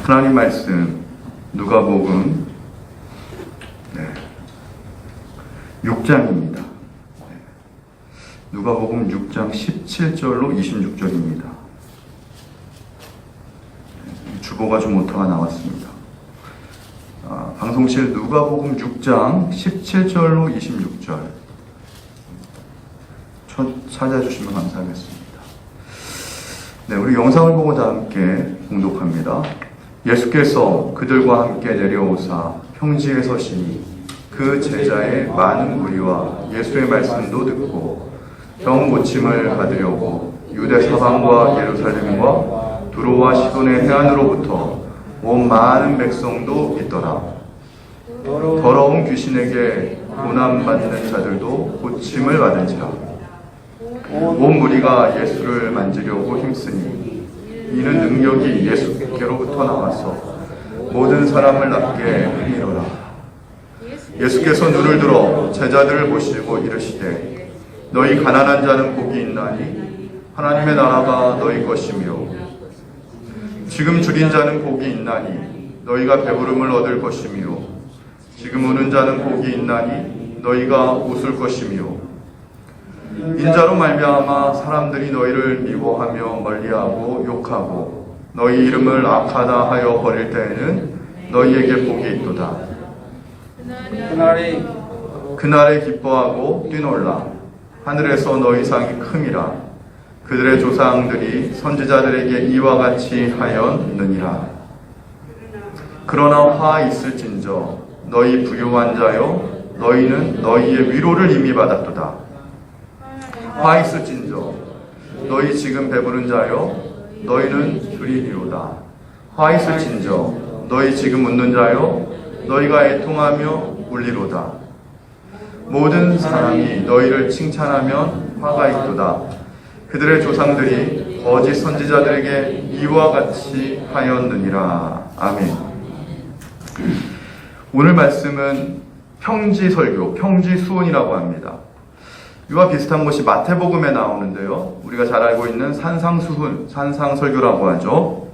하나님 말씀 누가복음 6장입니다. 누가복음 6장 17절로 26절입니다. 주보가 좀 오타가 나왔습니다. 방송실 누가복음 6장 17절로 26절 찾아주시면 감사하겠습니다. 네, 우리 영상을 보고 다 함께 봉독합니다. 예수께서 그들과 함께 내려오사 평지에 서시니 그 제자의 많은 무리와 예수의 말씀도 듣고 병 고침을 받으려고 유대 사방과 예루살렘과 두로와 시돈의 해안으로부터 온 많은 백성도 있더라. 더러운 귀신에게 고난받는 자들도 고침을 받은지라. 온 무리가 예수를 만지려고 힘쓰니 이는 능력이 예수께로부터 나와서 모든 사람을 낫게 하니로라. 예수께서 눈을 들어 제자들을 보시고 이르시되 너희 가난한 자는 복이 있나니 하나님의 나라가 너희 것이며 지금 줄인 자는 복이 있나니 너희가 배부름을 얻을 것이며 지금 우는 자는 복이 있나니 너희가 웃을 것이며 인자로 말미암아 사람들이 너희를 미워하며 멀리하고 욕하고 너희 이름을 악하다 하여 버릴 때에는 너희에게 복이 있도다. 그날에 기뻐하고 뛰놀라. 하늘에서 너희 상이 큼이라. 그들의 조상들이 선지자들에게 이와 같이 하였느니라. 그러나 화 있을진저 너희 부유한 자여 너희는 너희의 위로를 이미 받았도다. 화 있을진저 너희 지금 배부른 자여 너희는 줄이리로다. 화 있을진저 너희 지금 웃는 자여 너희가 애통하며 울리로다. 모든 사람이 너희를 칭찬하면 화가 있도다. 그들의 조상들이 거짓 선지자들에게 이와 같이 하였느니라. 아멘. 오늘 말씀은 평지설교, 평지수훈이라고 합니다. 이와 비슷한 것이 마태복음에 나오는데요. 우리가 잘 알고 있는 산상수훈, 산상설교라고 하죠.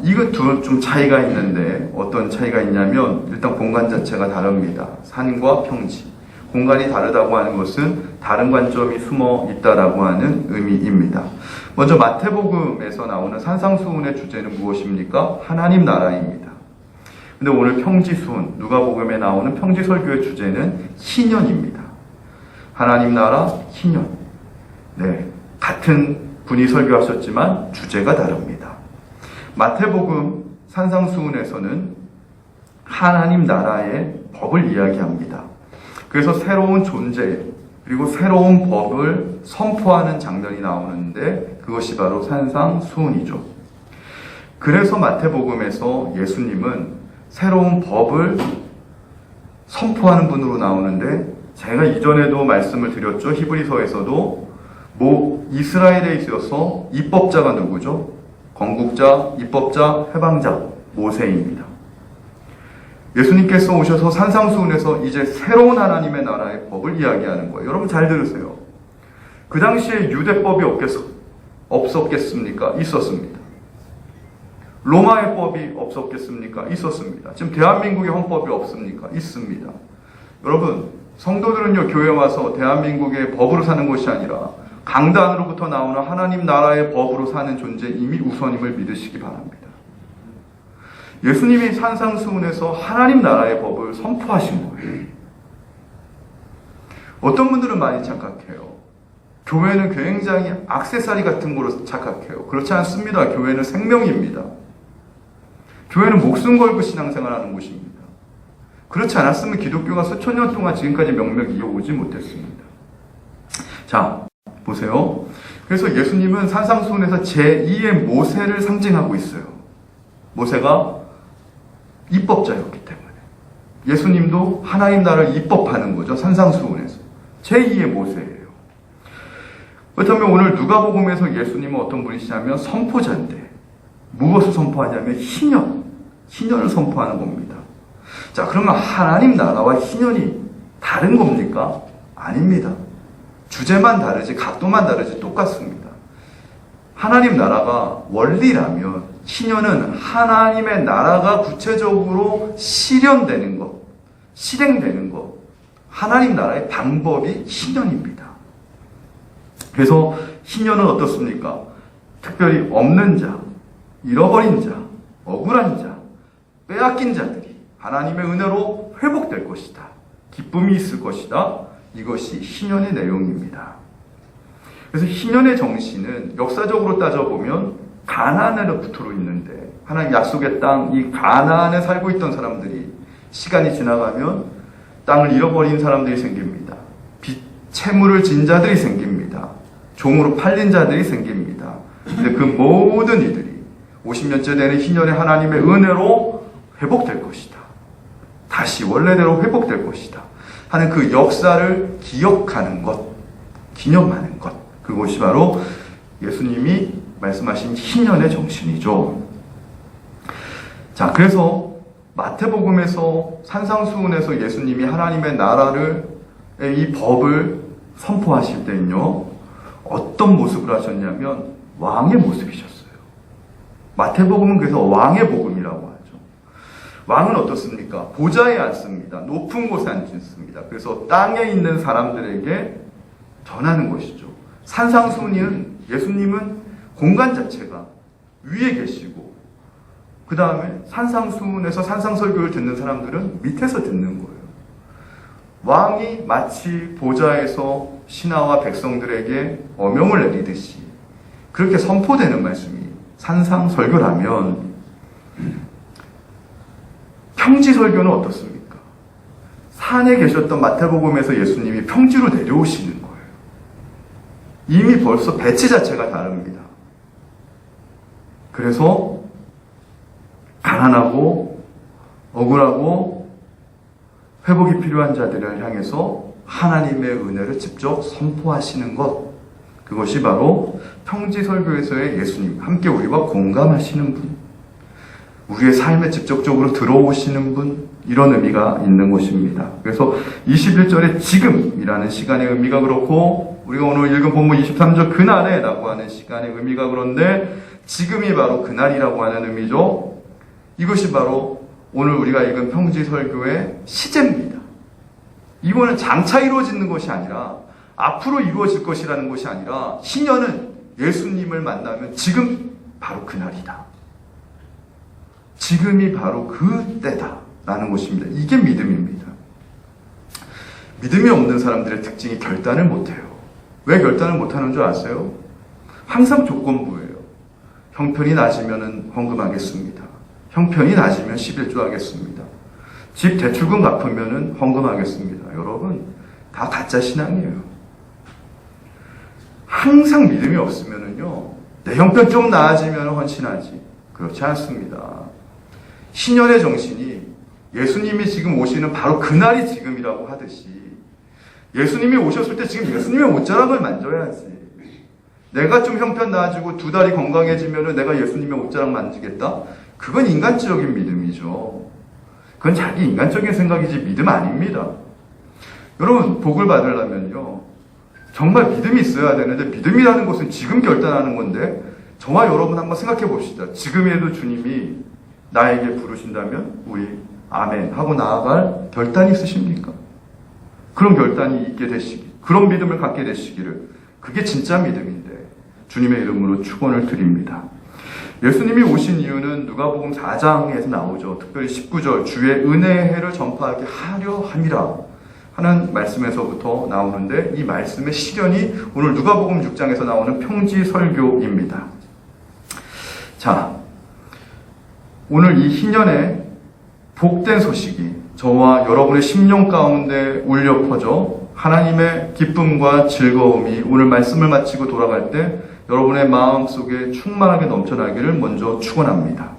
이것도 좀 차이가 있는데 어떤 차이가 있냐면 일단 공간 자체가 다릅니다. 산과 평지. 공간이 다르다고 하는 것은 다른 관점이 숨어 있다라고 하는 의미입니다. 먼저 마태복음에서 나오는 산상수훈의 주제는 무엇입니까? 하나님 나라입니다. 근데 오늘 평지수훈, 누가복음에 나오는 평지설교의 주제는 희년입니다. 하나님 나라, 희년. 네, 같은 분이 설교하셨지만 주제가 다릅니다. 마태복음 산상수훈에서는 하나님 나라의 법을 이야기합니다. 그래서 새로운 존재 그리고 새로운 법을 선포하는 장면이 나오는데 그것이 바로 산상수훈이죠. 그래서 마태복음에서 예수님은 새로운 법을 선포하는 분으로 나오는데 제가 이전에도 말씀을 드렸죠. 히브리서에서도 이스라엘에 있어서 입법자가 누구죠? 건국자, 입법자, 해방자, 모세입니다. 예수님께서 오셔서 산상수훈에서 이제 새로운 하나님의 나라의 법을 이야기하는 거예요. 여러분 잘 들으세요. 그 당시에 유대법이 없었겠습니까? 있었습니다. 로마의 법이 없었겠습니까? 있었습니다. 지금 대한민국의 헌법이 없습니까? 있습니다. 여러분, 성도들은요, 교회 와서 대한민국의 법으로 사는 것이 아니라 강단으로부터 나오는 하나님 나라의 법으로 사는 존재 이미 우선임을 믿으시기 바랍니다. 예수님이 산상수훈에서 하나님 나라의 법을 선포하신 거예요. 어떤 분들은 많이 착각해요. 교회는 굉장히 액세서리 같은 거로 착각해요. 그렇지 않습니다. 교회는 생명입니다. 교회는 목숨 걸고 신앙생활하는 곳입니다. 그렇지 않았으면 기독교가 수천 년 동안 지금까지 명맥 이어오지 못했습니다. 자, 보세요. 그래서 예수님은 산상수훈에서 제2의 모세를 상징하고 있어요. 모세가 입법자였기 때문에. 예수님도 하나님 나라를 입법하는 거죠. 산상수훈에서. 제2의 모세예요. 그렇다면 오늘 누가복음에서 예수님은 어떤 분이시냐면 선포자인데 무엇을 선포하냐면 희년을 선포하는 겁니다. 자, 그러면 하나님 나라와 희년이 다른 겁니까? 아닙니다. 주제만 다르지 각도만 다르지 똑같습니다. 하나님 나라가 원리라면 희년은 하나님의 나라가 구체적으로 실현되는 것, 실행되는 것, 하나님 나라의 방법이 희년입니다. 그래서 희년은 어떻습니까? 특별히 없는 자, 잃어버린 자, 억울한 자, 빼앗긴 자들이 하나님의 은혜로 회복될 것이다. 기쁨이 있을 것이다. 이것이 희년의 내용입니다. 그래서 희년의 정신은 역사적으로 따져보면 가나안으로부터 있는데, 하나님 약속의 땅, 이 가나안에 살고 있던 사람들이 시간이 지나가면 땅을 잃어버린 사람들이 생깁니다. 채무를 진 자들이 생깁니다. 종으로 팔린 자들이 생깁니다. 근데 그 모든 이들이 50년째 되는 희년의 하나님의 은혜로 회복될 것이다. 다시 원래대로 회복될 것이다. 하는 그 역사를 기억하는 것, 기념하는 것. 그것이 바로 예수님이 말씀하신 희년의 정신이죠. 자, 그래서 마태복음에서 산상수훈에서 예수님이 하나님의 나라를, 이 법을 선포하실 때는요, 어떤 모습을 하셨냐면 왕의 모습이셨어요. 마태복음은 그래서 왕의 복음이라고 하죠. 왕은 어떻습니까? 보좌에 앉습니다. 높은 곳에 앉습니다. 그래서 땅에 있는 사람들에게 전하는 것이죠. 산상수훈은 예수님은 공간 자체가 위에 계시고, 그 다음에 산상수훈에서 산상설교를 듣는 사람들은 밑에서 듣는 거예요. 왕이 마치 보좌에서 신하와 백성들에게 어명을 내리듯이 그렇게 선포되는 말씀이 산상설교라면, 평지설교는 어떻습니까? 산에 계셨던 마태복음에서 예수님이 평지로 내려오시는 거예요. 이미 벌써 배치 자체가 다릅니다. 그래서 가난하고 억울하고 회복이 필요한 자들을 향해서 하나님의 은혜를 직접 선포하시는 것, 그것이 바로 평지설교에서의 예수님, 함께 우리와 공감하시는 분, 우리의 삶에 직접적으로 들어오시는 분, 이런 의미가 있는 것입니다. 그래서 21절에 지금이라는 시간의 의미가 그렇고, 우리가 오늘 읽은 본문 23절 그날에 라고 하는 시간의 의미가 그런데, 지금이 바로 그날이라고 하는 의미죠. 이것이 바로 오늘 우리가 읽은 평지설교의 시제입니다. 이거는 장차 이루어지는 것이 아니라 앞으로 이루어질 것이라는 것이 아니라, 희년은 예수님을 만나면 지금 바로 그날이다. 지금이 바로 그때다 라는 것입니다. 이게 믿음입니다. 믿음이 없는 사람들의 특징이 결단을 못해요. 왜 결단을 못하는 줄 아세요? 항상 조건부예요. 형편이 낮으면 헌금하겠습니다. 형편이 낮으면 11조 하겠습니다. 집 대출금 갚으면 헌금하겠습니다. 여러분, 다 가짜 신앙이에요. 항상 믿음이 없으면요, 내 형편 좀 나아지면 헌신하지. 그렇지 않습니다. 희년의 정신이 예수님이 지금 오시는 바로 그날이 지금이라고 하듯이, 예수님이 오셨을 때 지금 예수님의 옷자락을 만져야지. 내가 좀 형편 나아지고 두 다리 건강해지면 내가 예수님의 옷자락 만지겠다? 그건 인간적인 믿음이죠. 그건 자기 인간적인 생각이지 믿음 아닙니다. 여러분, 복을 받으려면요, 정말 믿음이 있어야 되는데, 믿음이라는 것은 지금 결단하는 건데, 저와 여러분 한번 생각해 봅시다. 지금이라도 주님이 나에게 부르신다면 우리 아멘 하고 나아갈 결단이 있으십니까? 그런 결단이 있게 되시기, 그런 믿음을 갖게 되시기를, 그게 진짜 믿음인데 주님의 이름으로 축원을 드립니다. 예수님이 오신 이유는 누가복음 4장에서 나오죠. 특별히 19절 주의 은혜의 해를 전파하게 하려 함이라 하는 말씀에서부터 나오는데, 이 말씀의 실현이 오늘 누가복음 6장에서 나오는 평지설교입니다. 자, 오늘 이 희년의 복된 소식이 저와 여러분의 심령 가운데 울려 퍼져 하나님의 기쁨과 즐거움이 오늘 말씀을 마치고 돌아갈 때 여러분의 마음속에 충만하게 넘쳐나기를 먼저 축원합니다.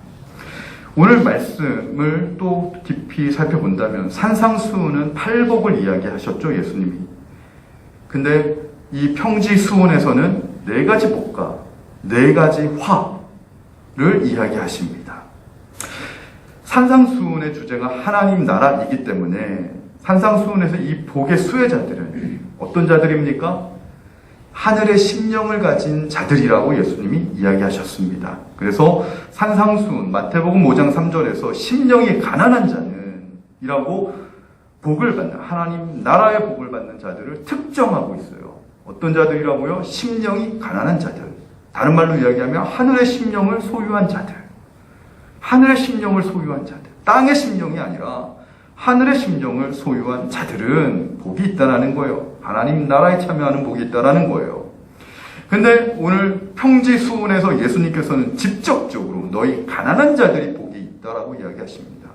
오늘 말씀을 또 깊이 살펴본다면 산상수훈은 팔복을 이야기하셨죠, 예수님이. 근데 이 평지수훈에서는 4가지 복과 4가지 화를 이야기하십니다. 산상수훈의 주제가 하나님 나라이기 때문에 산상수훈에서 이 복의 수혜자들은 어떤 자들입니까? 하늘의 심령을 가진 자들이라고 예수님이 이야기하셨습니다. 그래서 산상수훈 마태복음 5장 3절에서 심령이 가난한 자는 이라고 복을 받는, 하나님 나라의 복을 받는 자들을 특정하고 있어요. 어떤 자들이라고요? 심령이 가난한 자들. 다른 말로 이야기하면 하늘의 심령을 소유한 자들. 하늘의 심령을 소유한 자들. 땅의 심령이 아니라 하늘의 심령을 소유한 자들은 복이 있다라는 거예요. 하나님 나라에 참여하는 복이 있다라는 거예요. 근데 오늘 평지수훈에서 예수님께서는 직접적으로 너희 가난한 자들이 복이 있다라고 이야기하십니다.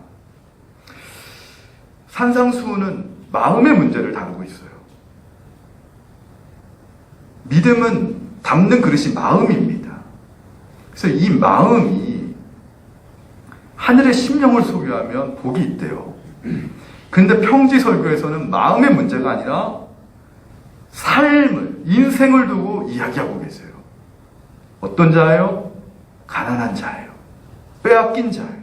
산상수훈은 마음의 문제를 다루고 있어요. 믿음은 담는 그릇이 마음입니다. 그래서 이 마음이 하늘의 심령을 소유하면 복이 있대요. 근데 평지설교에서는 마음의 문제가 아니라 삶을, 인생을 두고 이야기하고 계세요. 어떤 자예요? 가난한 자예요. 빼앗긴 자예요.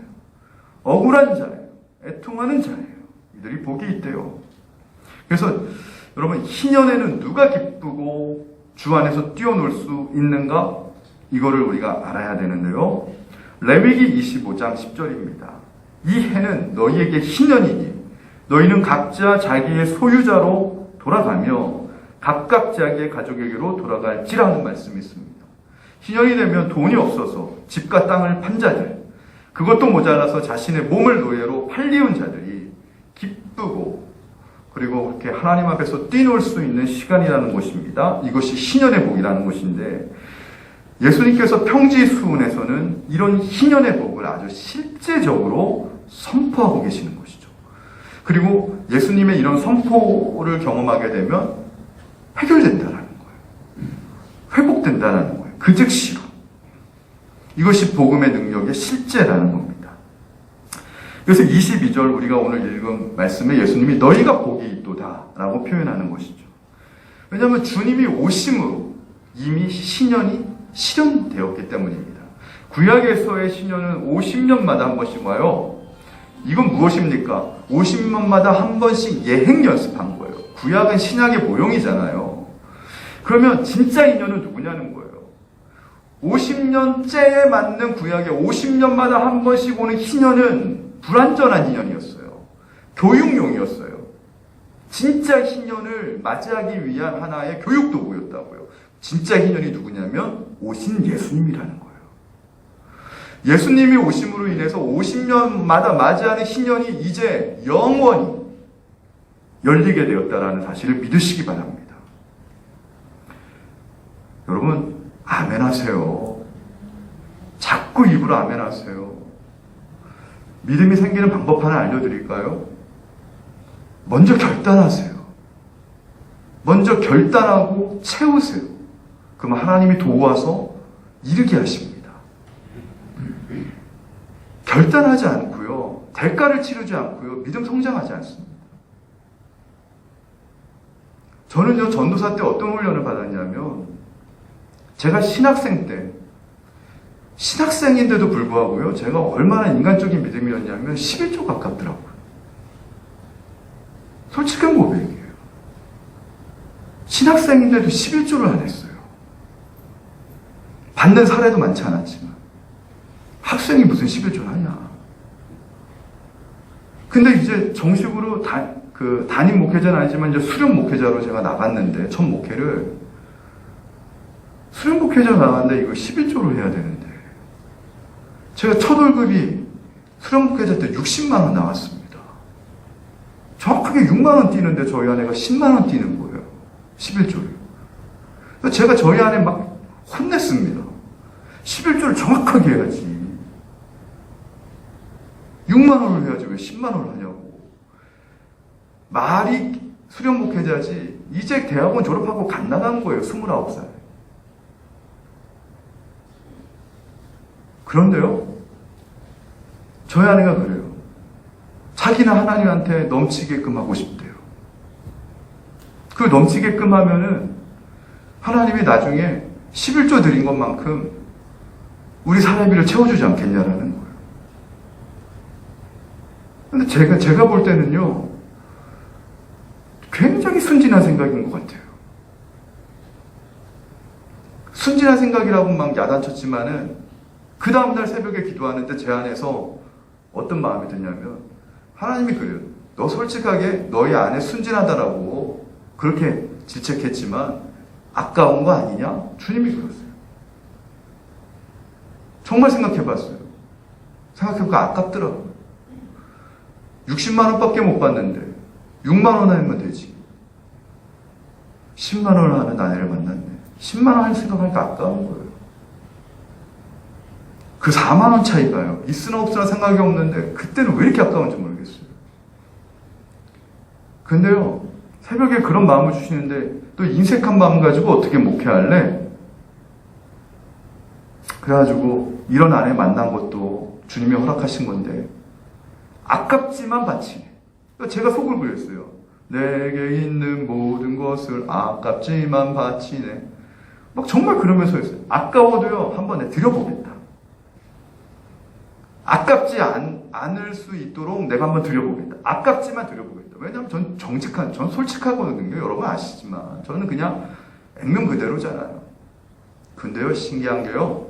억울한 자예요. 애통하는 자예요. 이들이 복이 있대요. 그래서 여러분, 희년에는 누가 기쁘고 주 안에서 뛰어놀 수 있는가? 이거를 우리가 알아야 되는데요. 레위기 25장 10절입니다. 이 해는 너희에게 희년이니 너희는 각자 자기의 소유자로 돌아가며 각각 자기의 가족에게로 돌아갈지라는 말씀이 있습니다. 희년이 되면 돈이 없어서 집과 땅을 판 자들, 그것도 모자라서 자신의 몸을 노예로 팔리운 자들이 기쁘고 그리고 그렇게 하나님 앞에서 뛰놀 수 있는 시간이라는 것입니다. 이것이 희년의 복이라는 것인데 예수님께서 평지수훈에서는 이런 희년의 복을 아주 실제적으로 선포하고 계시는 것이죠. 그리고 예수님의 이런 선포를 경험하게 되면 해결된다는 거예요. 회복된다는 거예요. 그 즉시로. 이것이 복음의 능력의 실제라는 겁니다. 그래서 22절 우리가 오늘 읽은 말씀에 예수님이 너희가 복이 있도다 라고 표현하는 것이죠. 왜냐하면 주님이 오심으로 이미 신년이 실현되었기 때문입니다. 구약에서의 신년은 50년마다 한 번씩 와요. 이건 무엇입니까? 50년마다 한 번씩 예행 연습한 거예요. 구약은 신약의 모형이잖아요. 그러면 진짜 인연은 누구냐는 거예요. 50년째에 맞는 구약의 50년마다 한 번씩 오는 희년은 불완전한 희년이었어요. 교육용이었어요. 진짜 희년을 맞이하기 위한 하나의 교육 도구였다고요. 진짜 희년이 누구냐면 오신 예수님이라는 거예요. 예수님이 오심으로 인해서 50년마다 맞이하는 희년이 이제 영원히 열리게 되었다라는 사실을 믿으시기 바랍니다. 여러분, 아멘 하세요. 자꾸 입으로 아멘 하세요. 믿음이 생기는 방법 하나 알려드릴까요? 먼저 결단하세요. 먼저 결단하고 채우세요. 그럼 하나님이 도와서 이르게 하십니다. 결단하지 않고요. 대가를 치르지 않고요. 믿음 성장하지 않습니다. 저는요, 전도사 때 어떤 훈련을 받았냐면, 제가 신학생 때, 신학생인데도 불구하고요, 제가 얼마나 인간적인 믿음이었냐면, 11조 가깝더라고요. 솔직한 고백이에요. 신학생인데도 11조를 안 했어요. 받는 사례도 많지 않았지만, 학생이 무슨 11조를 하냐. 근데 이제 정식으로 담임 목회자는 아니지만 이제 수련 목회자로 제가 나갔는데, 첫 목회를 수련 목회자 나갔는데 이거 11조를 해야 되는데, 제가 첫 월급이 수련 목회자 때 60만 원 나왔습니다. 정확하게 6만 원 뛰는데 저희 아내가 10만 원 뛰는 거예요. 11조를. 제가 저희 아내 막 혼냈습니다. 11조를 정확하게 해야지. 6만 원을 해야지 왜 10만 원을 하냐고. 말이 수련 목회자지 이제 대학원 졸업하고 갓 나간 거예요. 29살. 그런데요, 저희 아내가 그래요. 자기는 하나님한테 넘치게끔 하고 싶대요. 그 넘치게끔 하면은 하나님이 나중에 11조 드린 것만큼 우리 사례비를 채워주지 않겠냐라는 거예요. 근데 제가 볼 때는요, 굉장히 순진한 생각인 것 같아요. 순진한 생각이라고 막 야단쳤지만은 그 다음날 새벽에 기도하는데 제 안에서 어떤 마음이 드냐면 하나님이 그래요. 너 솔직하게 너희 안에 순진하다라고 그렇게 질책했지만 아까운 거 아니냐? 주님이 그랬어요. 정말 생각해봤어요. 생각해보니까 아깝더라고요. 60만 원밖에 못 받는데 6만 원 하면 되지. 10만 원을 하는 아내를 만났네. 10만 원 할 생각하니까 아까운 거예요. 그 4만 원 차이가요. 있으나 없으나 생각이 없는데 그때는 왜 이렇게 아까운지 모르겠어요. 근데요. 새벽에 그런 마음을 주시는데 또 인색한 마음 가지고 어떻게 목회할래? 그래가지고 이런 아내 만난 것도 주님이 허락하신 건데 아깝지만 바치네. 제가 속을 그렸어요. 내게 있는 모든 것을 아깝지만 바치네. 막 정말 그러면서 했어요. 아까워도요. 한번 내 드려보겠다. 아깝지 않을 수 있도록 내가 한번 드려보겠다. 아깝지만 드려보겠다. 왜냐하면 전 솔직하거든요. 여러분 아시지만. 저는 그냥 액면 그대로잖아요. 근데요, 신기한 게요.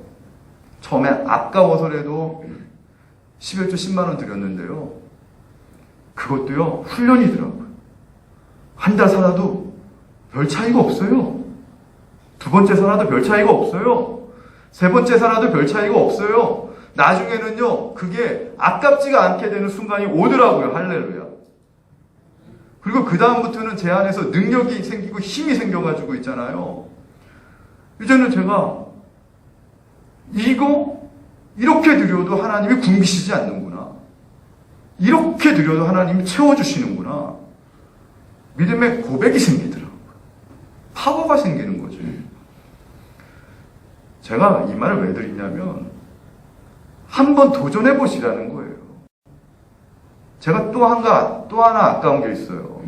처음에 아까워서라도 11조 10만 원 드렸는데요. 그것도요, 훈련이더라고요. 한 달 살아도 별 차이가 없어요. 두 번째 살아도 별 차이가 없어요. 세 번째 살아도 별 차이가 없어요. 나중에는요, 그게 아깝지가 않게 되는 순간이 오더라고요. 할렐루야. 그리고 그 다음부터는 제 안에서 능력이 생기고 힘이 생겨가지고 있잖아요. 이제는 제가 이렇게 드려도 하나님이 굶기시지 않는구나. 이렇게 드려도 하나님이 채워주시는구나. 믿음의 고백이 생기더라고요. 파워가 생기는 거죠. 제가 이 말을 왜 드리냐면 한번 도전해 보시라는 거예요. 제가 또 하나 아까운 게 있어요.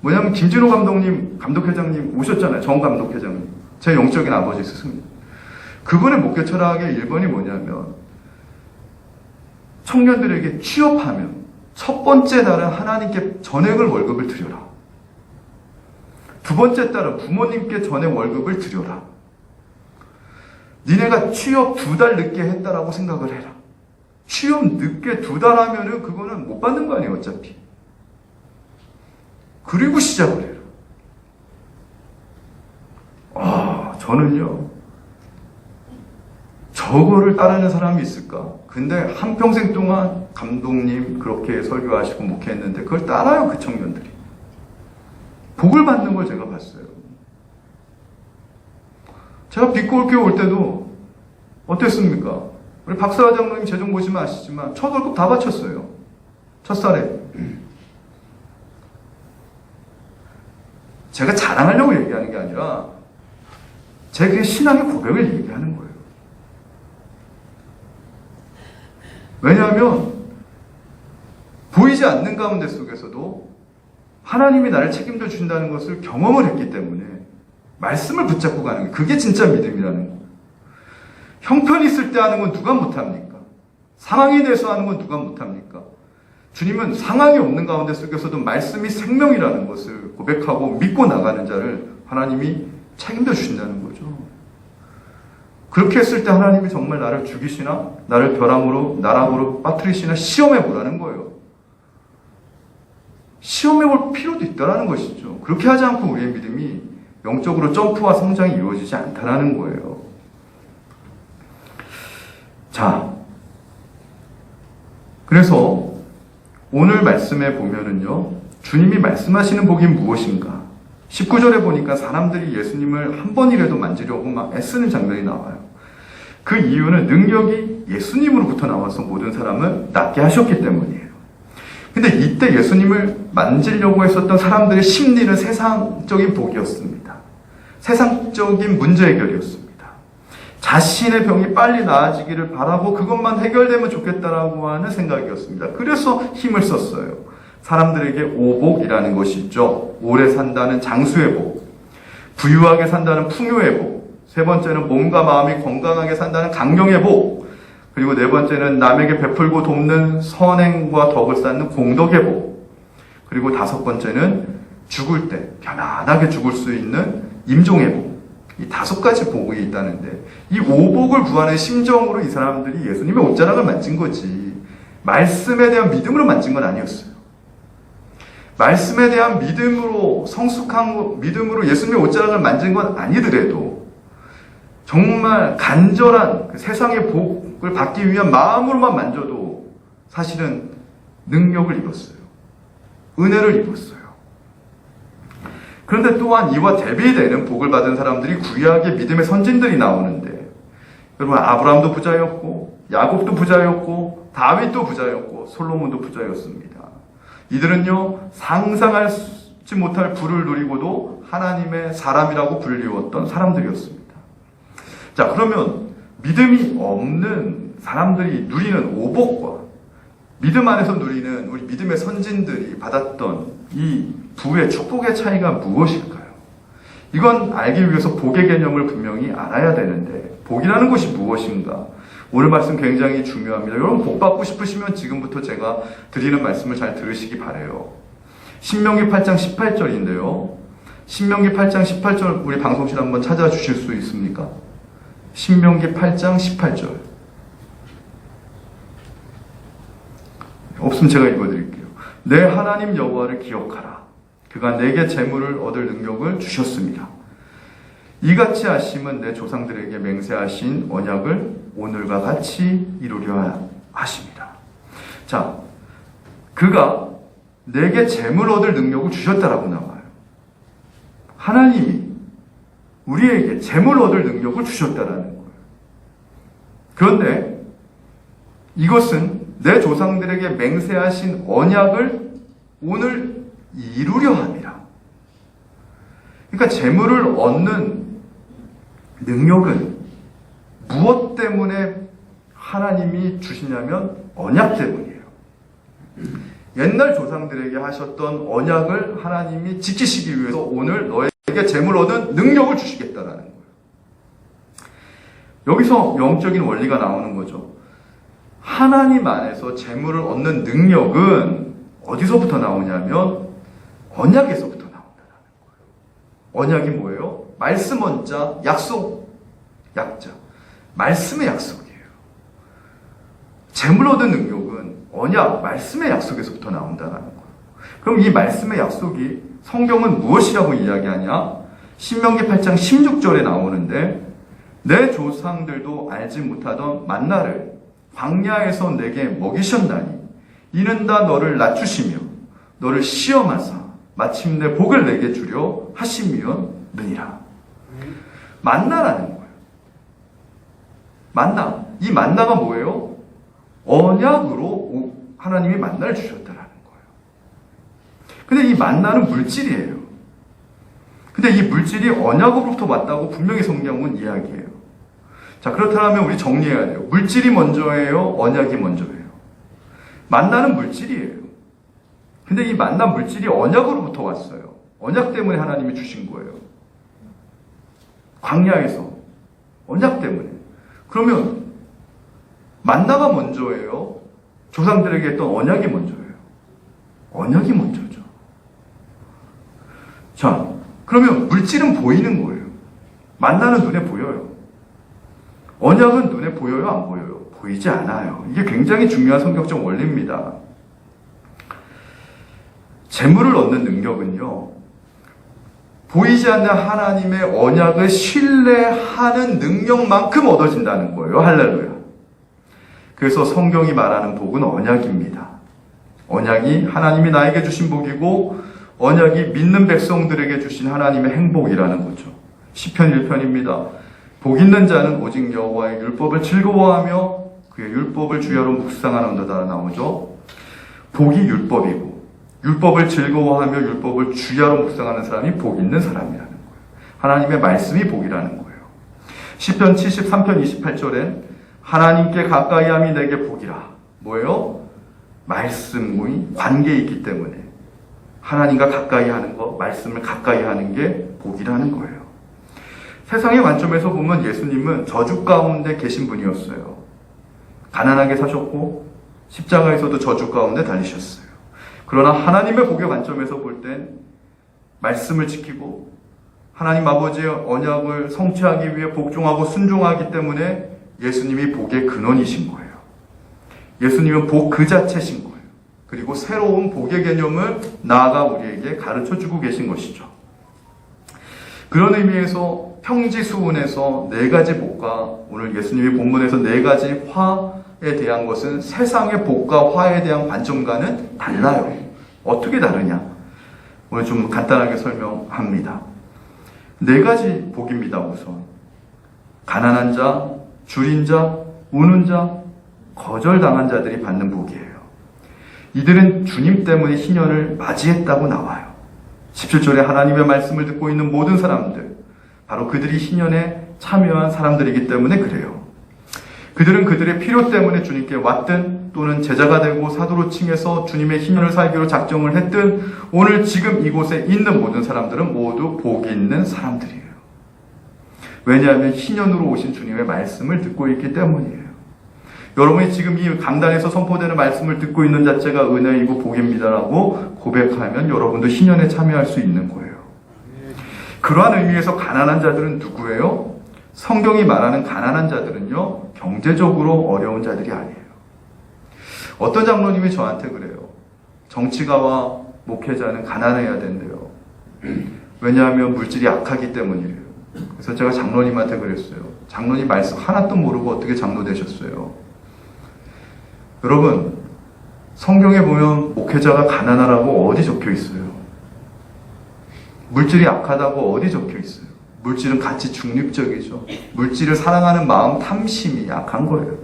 뭐냐면 김진호 감독회장님 오셨잖아요. 정 감독회장님. 제 영적인 아버지 스승님. 그분의 목회 철학의 1번이 뭐냐면 청년들에게 취업하면 첫 번째 달은 하나님께 전액을 월급을 드려라. 두 번째 달은 부모님께 전액 월급을 드려라. 니네가 취업 2달 늦게 했다라고 생각을 해라. 취업 늦게 2달 하면은 그거는 못 받는 거 아니에요, 어차피. 그리고 시작을 해라. 저는요, 저거를 따르는 사람이 있을까? 근데 한평생 동안 감독님 그렇게 설교하시고 목회했는데 그걸 따라요, 그 청년들이. 복을 받는 걸 제가 봤어요. 제가 빚고올교회 올 때도 어땠습니까? 우리 박사화 장로님 재정 보시면 아시지만 첫 월급 다 바쳤어요. 첫살에. 제가 자랑하려고 얘기하는 게 아니라 제 그 신앙의 고백을 얘기하는 거예요. 왜냐하면 보이지 않는 가운데 속에서도 하나님이 나를 책임져 주신다는 것을 경험을 했기 때문에 말씀을 붙잡고 가는 게 그게 진짜 믿음이라는 거예요. 형편이 있을 때 하는 건 누가 못합니까? 상황에 대해서 하는 건 누가 못합니까? 주님은 상황이 없는 가운데 속에서도 말씀이 생명이라는 것을 고백하고 믿고 나가는 자를 하나님이 책임져 주신다는 거죠. 그렇게 했을 때 하나님이 정말 나를 죽이시나? 나를 벼랑으로, 나락으로 빠뜨리시나? 시험해 보라는 거예요. 시험해 볼 필요도 있다는 것이죠. 그렇게 하지 않고 우리의 믿음이 영적으로 점프와 성장이 이루어지지 않다는 거예요. 자, 그래서 오늘 말씀에 보면은요, 주님이 말씀하시는 복이 무엇인가? 19절에 보니까 사람들이 예수님을 한 번이라도 만지려고 막 애쓰는 장면이 나와요. 그 이유는 능력이 예수님으로부터 나와서 모든 사람을 낫게 하셨기 때문이에요. 근데 이때 예수님을 만지려고 했었던 사람들의 심리는 세상적인 복이었습니다. 세상적인 문제 해결이었습니다. 자신의 병이 빨리 나아지기를 바라고 그것만 해결되면 좋겠다라고 하는 생각이었습니다. 그래서 힘을 썼어요. 사람들에게 오복이라는 것이 있죠. 오래 산다는 장수의 복, 부유하게 산다는 풍요의 복, 세 번째는 몸과 마음이 건강하게 산다는 강령의 복, 그리고 네 번째는 남에게 베풀고 돕는 선행과 덕을 쌓는 공덕의 복, 그리고 다섯 번째는 죽을 때 편안하게 죽을 수 있는 임종의 복. 이 5가지 복이 있다는데 이 오복을 구하는 심정으로 이 사람들이 예수님의 옷자락을 만진 거지 말씀에 대한 믿음으로 만진 건 아니었어요. 말씀에 대한 믿음으로 성숙한 믿음으로 예수님의 옷자락을 만진 건 아니더라도 정말 간절한 그 세상의 복을 받기 위한 마음으로만 만져도 사실은 능력을 입었어요. 은혜를 입었어요. 그런데 또한 이와 대비되는 복을 받은 사람들이 구약의 믿음의 선진들이 나오는데 여러분 아브라함도 부자였고 야곱도 부자였고 다윗도 부자였고 솔로몬도 부자였습니다. 이들은요 상상하지 못할 부를 누리고도 하나님의 사람이라고 불리웠던 사람들이었습니다. 자, 그러면 믿음이 없는 사람들이 누리는 오복과 믿음 안에서 누리는 우리 믿음의 선진들이 받았던 이 부의 축복의 차이가 무엇일까요? 이건 알기 위해서 복의 개념을 분명히 알아야 되는데 복이라는 것이 무엇인가? 오늘 말씀 굉장히 중요합니다. 여러분 복 받고 싶으시면 지금부터 제가 드리는 말씀을 잘 들으시기 바라요. 신명기 8장 18절인데요. 신명기 8장 18절 우리 방송실 한번 찾아주실 수 있습니까? 신명기 8장 18절. 없으면 제가 읽어드릴게요. 내 하나님 여호와를 기억하라. 그가 내게 재물을 얻을 능력을 주셨습니다. 이같이 하심은 내 조상들에게 맹세하신 언약을 오늘과 같이 이루려 하십니다. 자, 그가 내게 재물 얻을 능력을 주셨다라고 나와요. 하나님이 우리에게 재물 얻을 능력을 주셨다라는 거예요. 그런데 이것은 내 조상들에게 맹세하신 언약을 오늘 이루려 함이라. 그러니까 재물을 얻는 능력은 무엇 때문에 하나님이 주시냐면 언약 때문이에요. 옛날 조상들에게 하셨던 언약을 하나님이 지키시기 위해서 오늘 너에게 재물 얻은 능력을 주시겠다라는 거예요. 여기서 영적인 원리가 나오는 거죠. 하나님 안에서 재물을 얻는 능력은 어디서부터 나오냐면 언약에서부터 나온다는 거예요. 언약이 뭐예요? 말씀 원자, 약속, 약자. 말씀의 약속이에요. 재물 얻은 능력은 언약, 말씀의 약속에서부터 나온다는 거예요. 그럼 이 말씀의 약속이 성경은 무엇이라고 이야기하냐? 신명기 8장 16절에 나오는데 내 조상들도 알지 못하던 만나를 광야에서 내게 먹이셨나니 이는 다 너를 낮추시며 너를 시험하사 마침내 복을 내게 주려 하심이었느니라. 만나라는 거예요. 만나. 이 만나가 뭐예요? 언약으로 하나님이 만나를 주셨다라는 거예요. 근데 이 만나는 물질이에요. 근데 이 물질이 언약으로부터 왔다고 분명히 성경은 이야기해요. 자, 그렇다면 우리 정리해야 돼요. 물질이 먼저예요? 언약이 먼저예요? 만나는 물질이에요. 근데 이 만나 물질이 언약으로부터 왔어요. 언약 때문에 하나님이 주신 거예요. 광야에서. 언약 때문에. 그러면 만나가 먼저예요? 조상들에게 했던 언약이 먼저예요? 언약이 먼저죠. 자, 그러면 물질은 보이는 거예요. 만나는 눈에 보여요. 언약은 눈에 보여요? 안 보여요? 보이지 않아요. 이게 굉장히 중요한 성경적 원리입니다. 재물을 얻는 능력은요, 보이지 않는 하나님의 언약을 신뢰하는 능력만큼 얻어진다는 거예요. 할렐루야. 그래서 성경이 말하는 복은 언약입니다. 언약이 하나님이 나에게 주신 복이고 언약이 믿는 백성들에게 주신 하나님의 행복이라는 거죠. 시편 1편입니다. 복 있는 자는 오직 여호와의 율법을 즐거워하며 그의 율법을 주야로 묵상하는도다 나오죠. 복이 율법이고 율법을 즐거워하며 율법을 주야로 묵상하는 사람이 복 있는 사람이라는 거예요. 하나님의 말씀이 복이라는 거예요. 시편 73편 28절엔 하나님께 가까이함이 내게 복이라. 뭐예요? 말씀의 관계에 있기 때문에 하나님과 가까이 하는 것, 말씀을 가까이 하는 게 복이라는 거예요. 세상의 관점에서 보면 예수님은 저주 가운데 계신 분이었어요. 가난하게 사셨고 십자가에서도 저주 가운데 달리셨어요. 그러나 하나님의 복의 관점에서 볼 땐 말씀을 지키고 하나님 아버지의 언약을 성취하기 위해 복종하고 순종하기 때문에 예수님이 복의 근원이신 거예요. 예수님은 복 그 자체신 거예요. 그리고 새로운 복의 개념을 나아가 우리에게 가르쳐주고 계신 것이죠. 그런 의미에서 평지수훈에서 네 가지 복과 오늘 예수님이 본문에서 네 가지 화에 대한 것은 세상의 복과 화에 대한 관점과는 달라요. 어떻게 다르냐? 오늘 좀 간단하게 설명합니다. 네 가지 복입니다. 우선 가난한 자, 줄인 자, 우는 자, 거절당한 자들이 받는 복이에요. 이들은 주님 때문에 희년을 맞이했다고 나와요. 17절에 하나님의 말씀을 듣고 있는 모든 사람들, 바로 그들이 희년에 참여한 사람들이기 때문에 그래요. 그들은 그들의 필요 때문에 주님께 왔든 또는 제자가 되고 사도로 칭해서 주님의 희년을 살기로 작정을 했든 오늘 지금 이곳에 있는 모든 사람들은 모두 복이 있는 사람들이에요. 왜냐하면 희년으로 오신 주님의 말씀을 듣고 있기 때문이에요. 여러분이 지금 이 강단에서 선포되는 말씀을 듣고 있는 자체가 은혜이고 복입니다라고 고백하면 여러분도 희년에 참여할 수 있는 거예요. 그러한 의미에서 가난한 자들은 누구예요? 성경이 말하는 가난한 자들은요, 경제적으로 어려운 자들이 아니에요. 어떤 장로님이 저한테 그래요. 정치가와 목회자는 가난해야 된대요. 왜냐하면 물질이 약하기 때문이래요. 그래서 제가 장로님한테 그랬어요. 장로님 말씀 하나도 모르고 어떻게 장로 되셨어요? 여러분, 성경에 보면 목회자가 가난하라고 어디 적혀 있어요? 물질이 약하다고 어디 적혀 있어요? 물질은 가치 중립적이죠. 물질을 사랑하는 마음 탐심이 약한 거예요.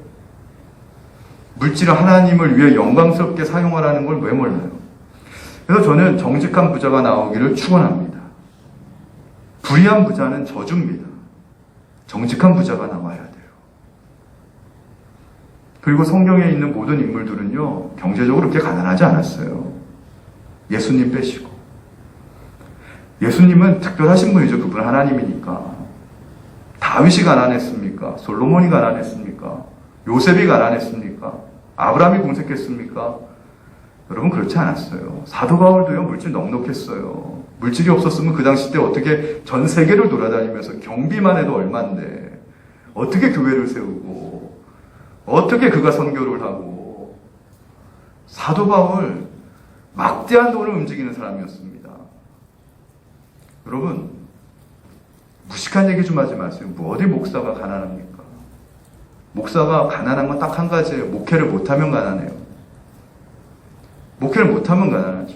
물질을 하나님을 위해 영광스럽게 사용하라는 걸 왜 몰라요? 그래서 저는 정직한 부자가 나오기를 축원합니다. 불의한 부자는 저주입니다. 정직한 부자가 나와야 돼요. 그리고 성경에 있는 모든 인물들은요, 경제적으로 그렇게 가난하지 않았어요. 예수님 빼시고. 예수님은 특별하신 분이죠. 그분 하나님이니까. 다윗이 가난했습니까? 솔로몬이 가난했습니까? 요셉이 가난했습니까? 아브라함이 궁색했습니까? 여러분, 그렇지 않았어요. 사도 바울도요, 물질 넉넉했어요. 물질이 없었으면 그 당시 때 어떻게 전 세계를 돌아다니면서 경비만 해도 얼만데 어떻게 교회를 세우고 어떻게 그가 선교를 하고. 사도 바울 막대한 돈을 움직이는 사람이었습니다. 여러분, 무식한 얘기 좀 하지 마세요. 뭐 어디 목사가 가난합니까? 목사가 가난한 건 딱 한 가지예요. 목회를 못하면 가난해요. 목회를 못하면 가난하죠.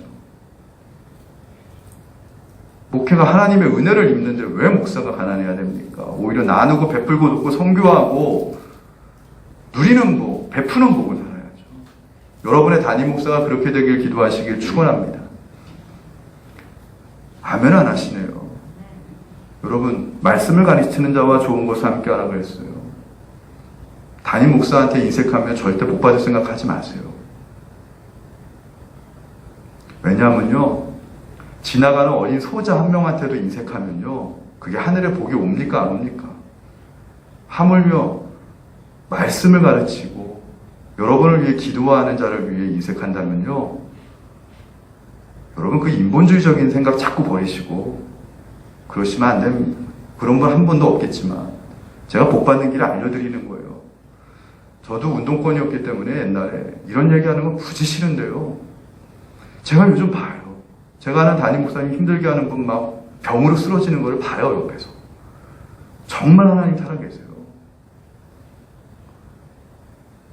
목회가 하나님의 은혜를 입는데 왜 목사가 가난해야 됩니까? 오히려 나누고 베풀고 돕고 선교하고 누리는 복, 베푸는 복을 살아야죠. 여러분의 담임 목사가 그렇게 되길 기도하시길 축원합니다. 아멘 안 하시네요. 여러분, 말씀을 가르치는 자와 좋은 것을 함께 하라 그랬어요. 담임 목사한테 인색하면 절대 복 받을 생각하지 마세요. 왜냐하면요, 지나가는 어린 소자 한 명한테도 인색하면요, 그게 하늘의 복이 옵니까 안 옵니까? 하물며 말씀을 가르치고 여러분을 위해 기도하는 자를 위해 인색한다면요, 여러분 그 인본주의적인 생각 자꾸 버리시고 그러시면 안 됩니다. 그런 분 한 번도 없겠지만 제가 복 받는 길을 알려드리는 거예요. 저도 운동권이었기 때문에 옛날에 이런 얘기하는 건 굳이 싫은데요, 제가 요즘 봐요. 제가 아는 담임 목사님 힘들게 하는 분 막 병으로 쓰러지는 걸 봐요, 옆에서. 정말 하나님 살아계세요.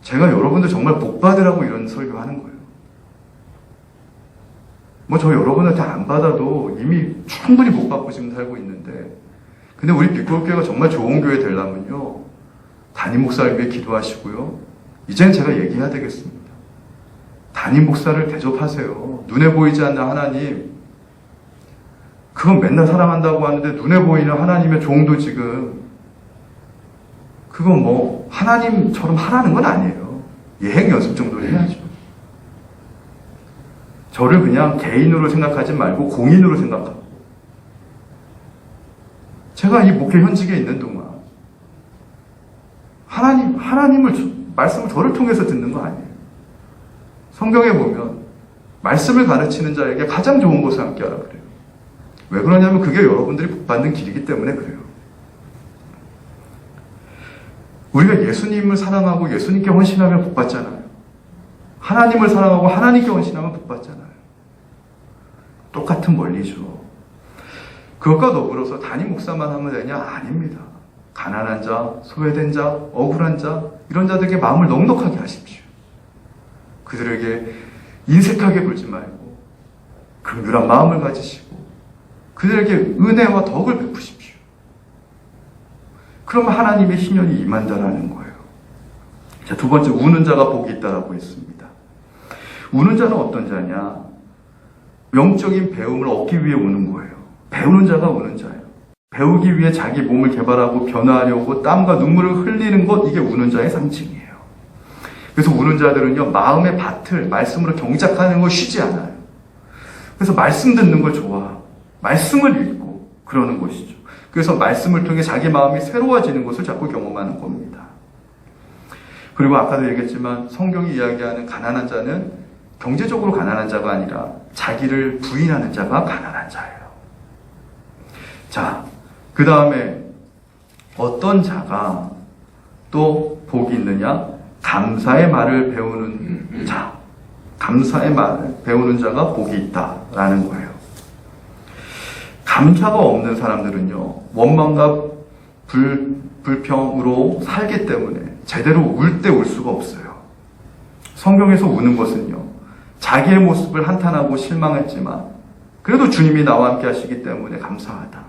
제가 여러분들 정말 복 받으라고 이런 설교하는 거예요. 뭐 저 여러분한테 안 받아도 이미 충분히 복 받고 지금 살고 있는데, 근데 우리 빛골교회가 정말 좋은 교회 되려면요, 담임 목사를 위해 기도하시고요, 이젠 제가 얘기해야 되겠습니다. 담임 목사를 대접하세요. 눈에 보이지 않는 하나님, 그건 맨날 사랑한다고 하는데 눈에 보이는 하나님의 종도 지금 그건 뭐 하나님처럼 하라는 건 아니에요. 예행 연습 정도는 해야죠. 저를 그냥 개인으로 생각하지 말고 공인으로 생각하고, 제가 이 목회 현직에 있는 동안 하나님을 말씀을 저를 통해서 듣는 거 아니에요. 성경에 보면 말씀을 가르치는 자에게 가장 좋은 것을 함께 하라 그래요. 왜 그러냐면 그게 여러분들이 복받는 길이기 때문에 그래요. 우리가 예수님을 사랑하고 예수님께 헌신하면 복받잖아요. 하나님을 사랑하고 하나님께 헌신하면 복받잖아요. 똑같은 원리죠. 그것과 더불어서 담임 목사만 하면 되냐? 아닙니다. 가난한 자, 소외된 자, 억울한 자, 이런 자들에게 마음을 넉넉하게 하십시오. 그들에게 인색하게 굴지 말고 긍휼한 마음을 가지시고 그들에게 은혜와 덕을 베푸십시오. 그러면 하나님의 희년이 임한다라는 거예요. 자, 두 번째, 우는 자가 복이 있다라고 했습니다. 우는 자는 어떤 자냐? 영적인 배움을 얻기 위해 우는 거예요. 배우는 자가 우는 자예요. 배우기 위해 자기 몸을 개발하고 변화하려고 땀과 눈물을 흘리는 것, 이게 우는 자의 상징이에요. 그래서 우는 자들은요, 마음의 밭을 말씀으로 경작하는 걸 쉬지 않아요. 그래서 말씀 듣는 걸 좋아하고 말씀을 읽고 그러는 것이죠. 그래서 말씀을 통해 자기 마음이 새로워지는 것을 자꾸 경험하는 겁니다. 그리고 아까도 얘기했지만 성경이 이야기하는 가난한 자는 경제적으로 가난한 자가 아니라 자기를 부인하는 자가 가난한 자예요. 자, 그 다음에 어떤 자가 또 복이 있느냐? 감사의 말을 배우는 자. 감사의 말을 배우는 자가 복이 있다라는 거예요. 감사가 없는 사람들은요, 원망과 불평으로 살기 때문에 제대로 울 때 울 수가 없어요. 성경에서 우는 것은요, 자기의 모습을 한탄하고 실망했지만 그래도 주님이 나와 함께 하시기 때문에 감사하다.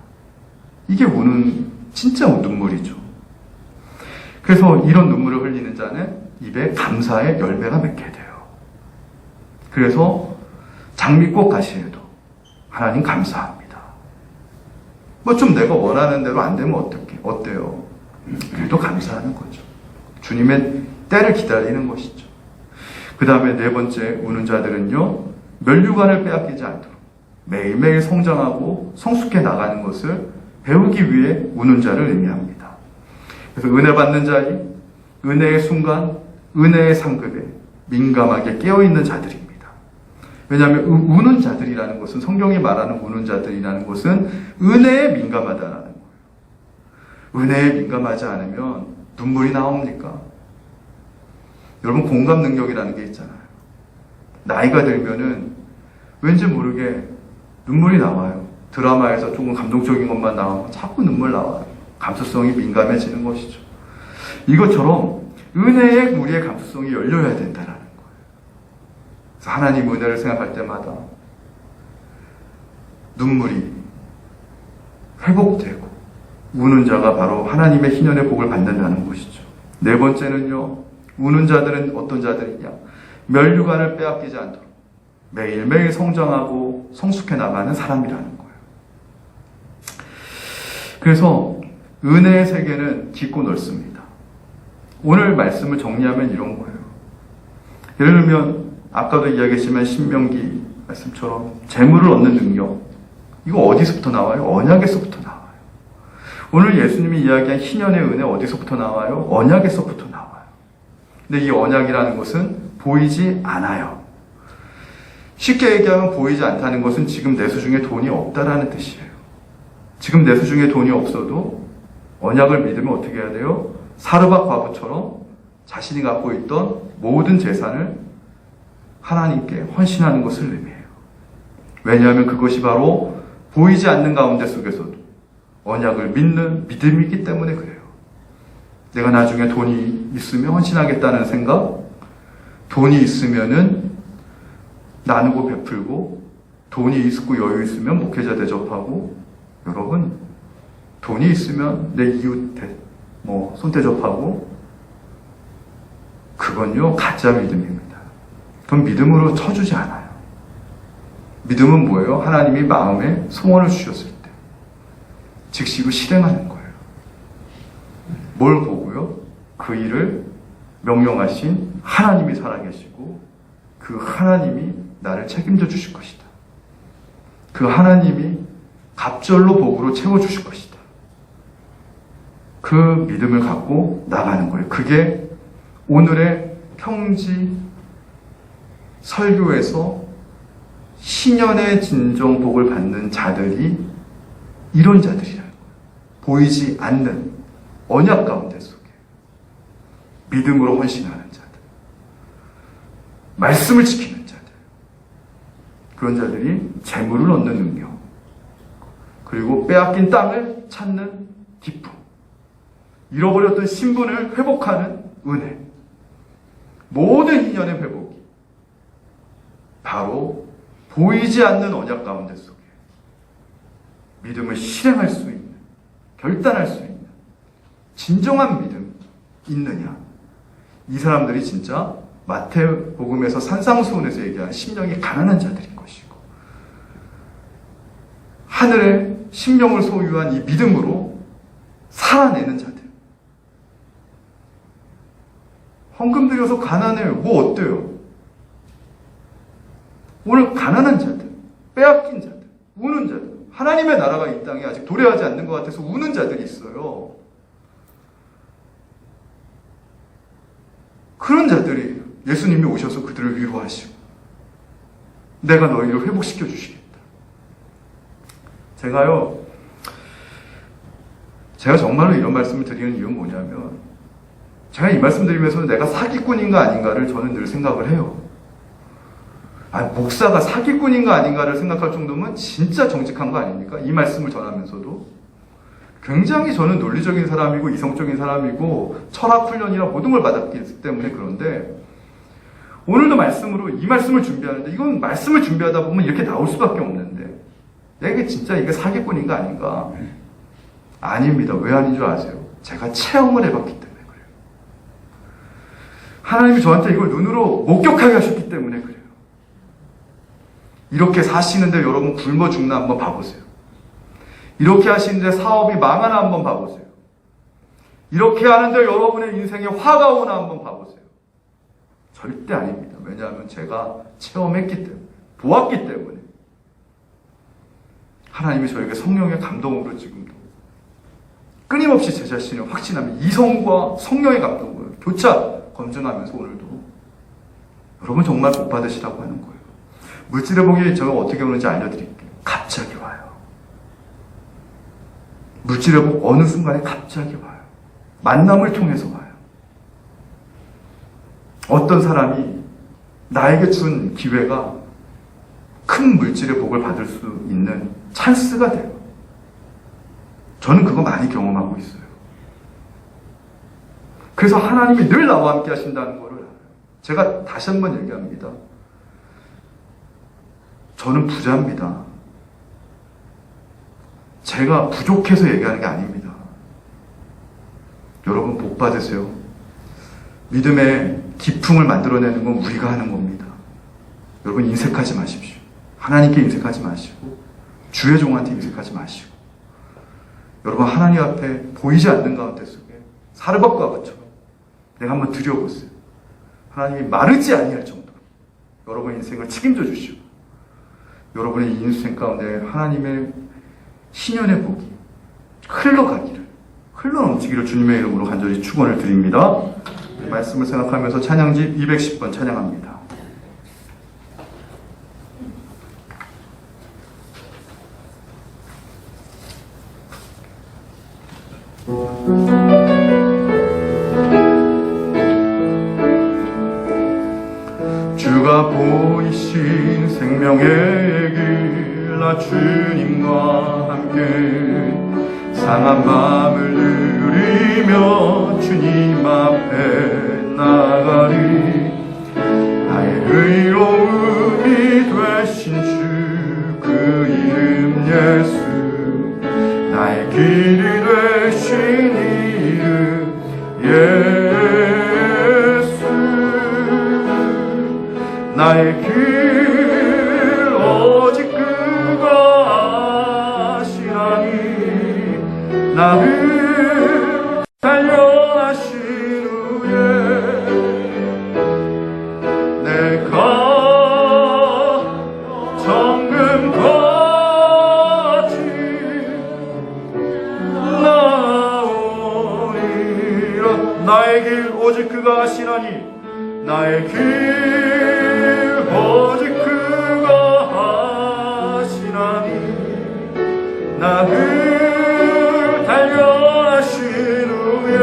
이게 우는 진짜 눈물이죠. 그래서 이런 눈물을 흘리는 자는 입에 감사의 열매가 맺게 돼요. 그래서 장미꽃 가시에도 하나님 감사합니다. 뭐 좀 내가 원하는 대로 안 되면 어때요? 그래도 감사하는 거죠. 주님의 때를 기다리는 것이죠. 그 다음에 네 번째, 우는 자들은요, 면류관을 빼앗기지 않도록 매일매일 성장하고 성숙해 나가는 것을 배우기 위해 우는 자를 의미합니다. 그래서 은혜 받는 자리, 은혜의 순간, 은혜의 상급에 민감하게 깨어있는 자들입니다. 왜냐하면 우는 자들이라는 것은, 성경이 말하는 우는 자들이라는 것은 은혜에 민감하다라는 거예요. 은혜에 민감하지 않으면 눈물이 나옵니까? 여러분, 공감 능력이라는 게 있잖아요. 나이가 들면은 왠지 모르게 눈물이 나와요. 드라마에서 조금 감동적인 것만 나오면 자꾸 눈물 나와요. 감수성이 민감해지는 것이죠. 이것처럼 은혜의 우리의 감수성이 열려야 된다라는 거예요. 그래서 하나님 은혜를 생각할 때마다 눈물이 회복되고 우는 자가 바로 하나님의 희년의 복을 받는다는 것이죠. 네 번째는요, 우는 자들은 어떤 자들이냐? 면류관을 빼앗기지 않도록 매일매일 성장하고 성숙해 나가는 사람이라는 거예요. 그래서 은혜의 세계는 깊고 넓습니다. 오늘 말씀을 정리하면 이런 거예요. 예를 들면 아까도 이야기했지만 신명기 말씀처럼 재물을 얻는 능력, 이거 어디서부터 나와요? 언약에서부터 나와요. 오늘 예수님이 이야기한 희년의 은혜 어디서부터 나와요? 언약에서부터 나와요. 근데 이 언약이라는 것은 보이지 않아요. 쉽게 얘기하면 보이지 않다는 것은 지금 내 수중에 돈이 없다라는 뜻이에요. 지금 내 수중에 돈이 없어도 언약을 믿으면 어떻게 해야 돼요? 사르밧 과부처럼 자신이 갖고 있던 모든 재산을 하나님께 헌신하는 것을 의미해요. 왜냐하면 그것이 바로 보이지 않는 가운데 속에서도 언약을 믿는 믿음이기 때문에 그래요. 내가 나중에 돈이 있으면 헌신하겠다는 생각, 돈이 있으면은 나누고 베풀고, 돈이 있고 여유 있으면 목회자 대접하고, 여러분, 돈이 있으면 내 이웃 손대접하고, 그건요, 가짜 믿음입니다. 그건 믿음으로 쳐주지 않아요. 믿음은 뭐예요? 하나님이 마음에 소원을 주셨을 때 즉시 실행하는 거예요. 뭘 보고요? 그 일을 명령하신 하나님이 살아계시고 그 하나님이 나를 책임져 주실 것이다. 그 하나님이 갑절로 복으로 채워주실 것이다. 그 믿음을 갖고 나가는 거예요. 그게 오늘의 평지 설교에서 신년의 진정 복을 받는 자들이 이런 자들이라는 거예요. 보이지 않는 언약 가운데 속에 믿음으로 헌신하는 자들, 말씀을 지키는 자들, 그런 자들이 재물을 얻는 능력, 그리고 빼앗긴 땅을 찾는 기쁨, 잃어버렸던 신분을 회복하는 은혜, 모든 인연의 회복이 바로 보이지 않는 언약 가운데 속에 믿음을 실행할 수 있는, 결단할 수 있는 진정한 믿음 있느냐, 이 사람들이 진짜 마태복음에서 산상수훈에서 얘기한 심령이 가난한 자들인 것이고, 하늘의 심령을 소유한 이 믿음으로 살아내는 자들. 헌금 들여서 가난해요. 뭐 어때요? 오늘 가난한 자들, 빼앗긴 자들, 우는 자들, 하나님의 나라가 이 땅에 아직 도래하지 않는 것 같아서 우는 자들이 있어요. 그런 자들이 예수님이 오셔서 그들을 위로하시고 내가 너희를 회복시켜 주시겠다. 제가 정말로 이런 말씀을 드리는 이유는 뭐냐면, 제가 이 말씀 드리면서 내가 사기꾼인가 아닌가를 저는 늘 생각을 해요. 목사가 사기꾼인가 아닌가를 생각할 정도면 진짜 정직한 거 아닙니까? 이 말씀을 전하면서도 굉장히 저는 논리적인 사람이고 이성적인 사람이고 철학 훈련이나 모든 걸 받았기 때문에 그런데, 오늘도 말씀으로 이 말씀을 준비하는데, 이건 말씀을 준비하다 보면 이렇게 나올 수밖에 없는데, 내가 진짜 이게 사기꾼인가 아닌가? 아닙니다. 왜 아닌 줄 아세요? 제가 체험을 해봤기 때문에 그래요. 하나님이 저한테 이걸 눈으로 목격하게 하셨기 때문에 그래요. 이렇게 사시는데 여러분 굶어 죽나 한번 봐보세요. 이렇게 하시는데 사업이 망하나 한번 봐보세요. 이렇게 하는데 여러분의 인생에 화가 오나 한번 봐보세요. 절대 아닙니다. 왜냐하면 제가 체험했기 때문에, 보았기 때문에. 하나님이 저에게 성령의 감동으로 지금도 끊임없이 제 자신을 확신하며 이성과 성령의 감동을 교차 검증하면서 오늘도 여러분 정말 복 받으시라고 하는 거예요. 물질의 복이 제가 어떻게 오는지 알려드릴게요. 갑자기 와요. 물질의 복 어느 순간에 갑자기 와요. 만남을 통해서 와요. 어떤 사람이 나에게 준 기회가 큰 물질의 복을 받을 수 있는 찬스가 돼요. 저는 그거 많이 경험하고 있어요. 그래서 하나님이 늘 나와 함께 하신다는 것을 제가 다시 한번 얘기합니다. 저는 부자입니다. 제가 부족해서 얘기하는 게 아닙니다. 여러분 복 받으세요. 믿음의 기풍을 만들어내는 건 우리가 하는 겁니다. 여러분 인색하지 마십시오. 하나님께 인색하지 마시고 주의 종한테 인색하지 마시고, 여러분 하나님 앞에 보이지 않는 가운데 속에 사르밧과 것처럼 내가 한번 드려보세요. 하나님이 마르지 아니할 정도로 여러분 인생을 책임져 주시고, 여러분의 인생 가운데 하나님의 신년의 복이 흘러가기를, 흘러넘치기를 주님의 이름으로 간절히 축원을 드립니다. 말씀을 생각하면서 찬양집 210번 찬양합니다. 주가 보이신 생명의 길, 나 주님과 함께 상한 마음을 누리며 주님 앞에 나가리. 나의 의로움이 되신 주 그 이름 예수, 나의 길이 되신 이름 예수, 나의 길 오직 그가 아시나니. 나를 단련하신 후에 내가 정금같이 나오리라. 나의 길 오직 그가 아시나니. 나의 길 오직 그가 십자가를 달려하신 후에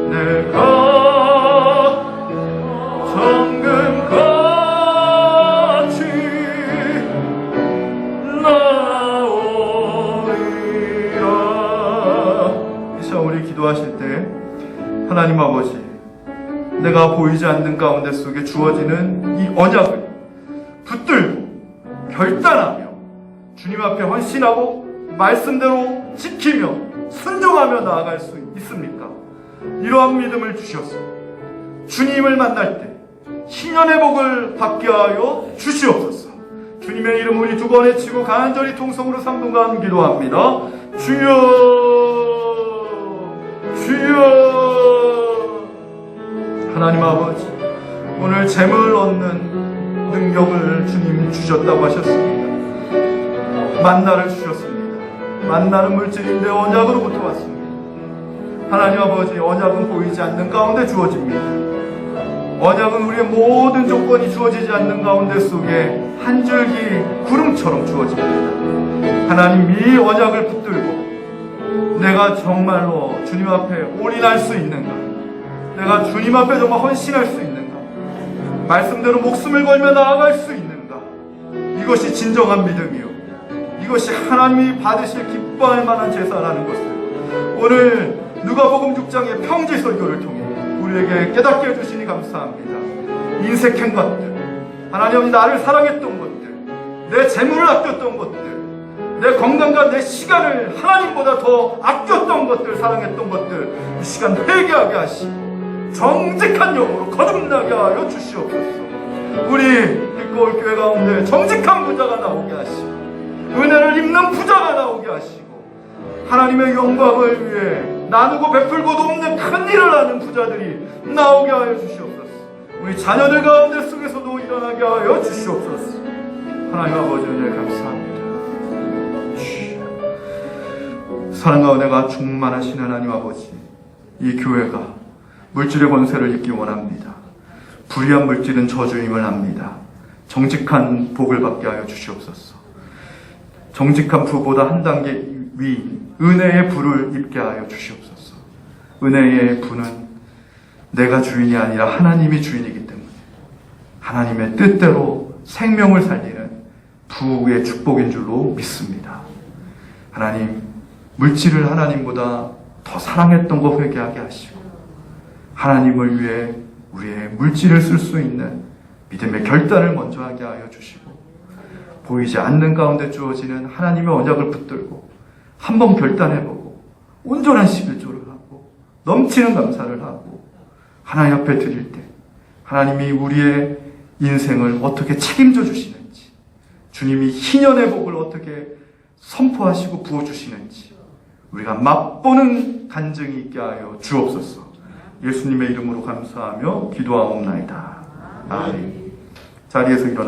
내가 정금같이 나오리라. 이 시간 우리 기도하실 때 하나님 아버지, 내가 보이지 않는 가운데 속에 주어지는 이 언약을 붙들고 결단하며 주님 앞에 헌신하고 말씀대로 지키며 순종하며 나아갈 수 있습니까? 이러한 믿음을 주셔서 주님을 만날 때 신년의 복을 받게 하여 주시옵소서. 주님의 이름 우리 두 번 외치고 간절히 통성으로 3분간 기도합니다. 주여, 주여. 하나님 아버지, 오늘 재물 얻는 능력을 주님 주셨다고 하셨습니다. 만나를 주셨습니다. 만나는 물질인데 언약으로부터 왔습니다. 하나님 아버지, 언약은 보이지 않는 가운데 주어집니다. 언약은 우리의 모든 조건이 주어지지 않는 가운데 속에 한 줄기 구름처럼 주어집니다. 하나님, 이 언약을 붙들고 내가 정말로 주님 앞에 올인할 수 있는가? 내가 주님 앞에 정말 헌신할 수 있는가? 말씀대로 목숨을 걸며 나아갈 수 있는가? 이것이 진정한 믿음이요, 이것이 하나님이 받으실 기뻐할 만한 제사라는 것을 오늘 누가복음 6장의 평지 설교를 통해 우리에게 깨닫게 해주시니 감사합니다. 인색한 것들, 하나님 나를 사랑했던 것들, 내 재물을 아꼈던 것들, 내 건강과 내 시간을 하나님보다 더 아꼈던 것들, 사랑했던 것들, 이 시간 회개하게 하시고 정직한 영으로 거듭나게 하여 주시옵소서. 우리 빛거울 교회 가운데 정직한 부자가 나오게 하시고 은혜를 입는 부자가 나오게 하시고 하나님의 영광을 위해 나누고 베풀고도 없는 큰 일을 하는 부자들이 나오게 하여 주시옵소서. 우리 자녀들 가운데 속에서도 일어나게 하여 주시옵소서. 하나님 아버지, 은혜 감사합니다. 사랑과 은혜가 충만하신 하나님 아버지, 이 교회가 물질의 권세를 잊기 원합니다. 불의한 물질은 저주임을 압니다. 정직한 복을 받게 하여 주시옵소서. 정직한 부보다 한 단계 위 은혜의 부를 입게 하여 주시옵소서. 은혜의 부는 내가 주인이 아니라 하나님이 주인이기 때문에 하나님의 뜻대로 생명을 살리는 부의 축복인 줄로 믿습니다. 하나님, 물질을 하나님보다 더 사랑했던 거 회개하게 하시고 하나님을 위해 우리의 물질을 쓸 수 있는 믿음의 결단을 먼저 하게 하여 주시고 보이지 않는 가운데 주어지는 하나님의 언약을 붙들고 한번 결단해보고 온전한 11조를 하고 넘치는 감사를 하고 하나님 앞에 드릴 때 하나님이 우리의 인생을 어떻게 책임져 주시는지, 주님이 희년의 복을 어떻게 선포하시고 부어주시는지 우리가 맛보는 간증이 있게 하여 주옵소서. 예수님의 이름으로 감사하며 기도하옵나이다. 아멘. 자리에서 일어나